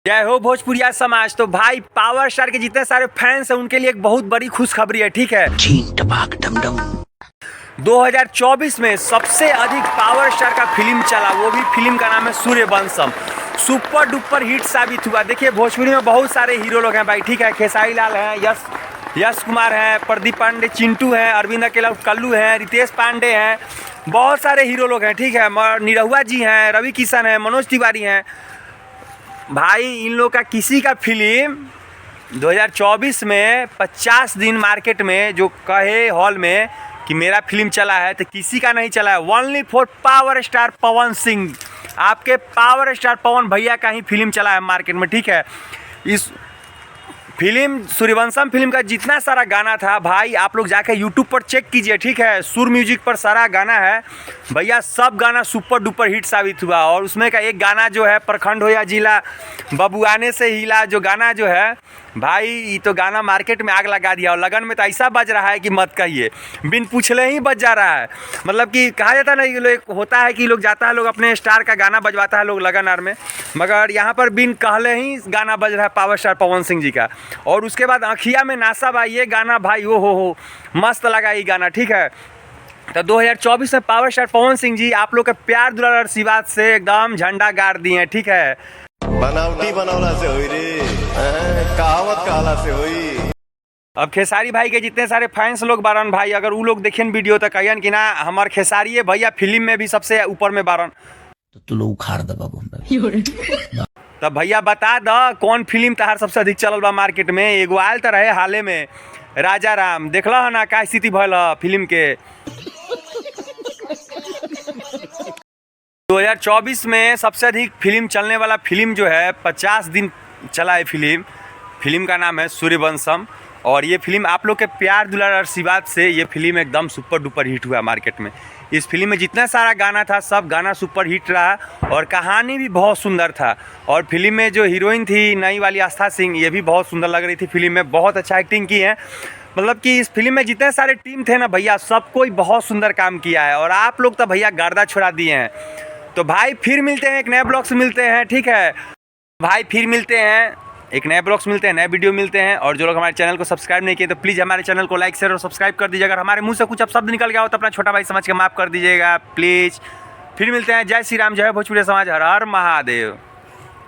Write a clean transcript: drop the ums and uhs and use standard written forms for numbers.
जय हो भोजपुरिया समाज। तो भाई पावर स्टार के जितने सारे फैंस हैं उनके लिए एक बहुत बड़ी खुशखबरी है, ठीक है। 2024 में सबसे अधिक पावर स्टार का फिल्म चला, वो भी फिल्म का नाम है सूर्यवंशम। सुपर डुपर हिट साबित हुआ। देखिए भोजपुरी में बहुत सारे हीरो लोग हैं भाई, ठीक है। खेसारी लाल हैं, यश कुमार हैं, प्रदीप पांडे, चिंटू हैं, अरविंद अकेला कल्लू हैं, रितेश पांडे हैं, बहुत सारे हीरो लोग हैं, ठीक है। निरहुआ जी हैं, रवि किशन हैं, मनोज तिवारी हैं। भाई इन लोग का किसी का फिल्म 2024 में 50 दिन मार्केट में जो कहे हॉल में कि मेरा फिल्म चला है, तो किसी का नहीं चला है। Only for power star Pawan Singh. आपके पावर स्टार पवन भैया का ही फिल्म चला है मार्केट में, ठीक है। इस फिल्म सूर्यवंशम फिल्म का जितना सारा गाना था भाई, आप लोग जाकर यूट्यूब पर चेक कीजिए, ठीक है। सुर म्यूजिक पर सारा गाना है भैया, सब गाना सुपर डुपर हिट साबित हुआ। और उसमें का एक गाना जो है प्रखंड हो या जिला बबुआने से हिला, जो गाना जो है भाई, ये तो गाना मार्केट में आग लगा दिया। और लगन में तो ऐसा बज रहा है कि मत कहिए, बिन पूछले ही बज जा रहा है। मतलब कि कहा जाता है ना, होता है कि लोग जाता है, लोग अपने स्टार का गाना बजवाता है लोग लगन आर में, मगर यहाँ पर बिन कहले ही गाना बज रहा है पावर स्टार पवन सिंह जी का। और उसके बाद आँखिया में नासा भाई, ये गाना भाई वो हो मस्त लगा ये गाना, ठीक है। तो 2024 में पावर स्टार पवन सिंह जी आप लोग के प्यार दुलार और आशीर्वाद से एकदम झंडा गाड़ दिए हैं, ठीक है। बनावटी बनौला से हुई रे, कहावत कहला से हुई। अब खेसारी भाई के जितने सारे फैंस लोग बारन भाई, अगर वो लोग देखें वीडियो तो कहियन कि ना हमार खेसारी भैया फिल्म में भी सबसे ऊपर में बारन, तो तू लोग उखाड़ दे बाबू। तब भैया बता द कौन फिल्म तहार सबसे अधिक चलल बा मार्केट में। एगो आयल तो रहे हाले में राजा राम, देखल है ना का स्थिति भल फिल्म के। 2024 में सबसे अधिक फिल्म चलने वाला फिल्म जो है 50 दिन चला है फिल्म का नाम है सूर्यवंशम। और ये फिल्म आप लोग के प्यार दुलार आशीर्वाद से ये फिल्म एकदम सुपर डुपर हिट हुआ मार्केट में। इस फिल्म में जितना सारा गाना था सब गाना सुपर हिट रहा और कहानी भी बहुत सुंदर था। और फिल्म में जो हीरोइन थी नई वाली आस्था सिंह, ये भी बहुत सुंदर लग रही थी फिल्म में, बहुत अच्छा एक्टिंग की है। मतलब कि इस फिल्म में जितने सारे टीम थे ना भैया, सब कोई बहुत सुंदर काम किया है। और आप लोग तो भैया गर्दा छोड़ा दिए हैं। तो भाई फिर मिलते हैं, एक नए ब्लॉग से मिलते हैं, ठीक है भाई। फिर मिलते हैं, एक नए ब्लॉग्स मिलते हैं, नए वीडियो मिलते हैं। और जो लोग हमारे चैनल को सब्सक्राइब नहीं किए तो प्लीज़ हमारे चैनल को लाइक शेयर और सब्सक्राइब कर दीजिए। अगर हमारे मुंह से कुछ अब शब्द निकल गया हो तो अपना छोटा भाई समझ के माफ़ कर दीजिएगा प्लीज़। फिर मिलते हैं। जय श्री राम, जय भोजपुरी समाज, हर हर महादेव।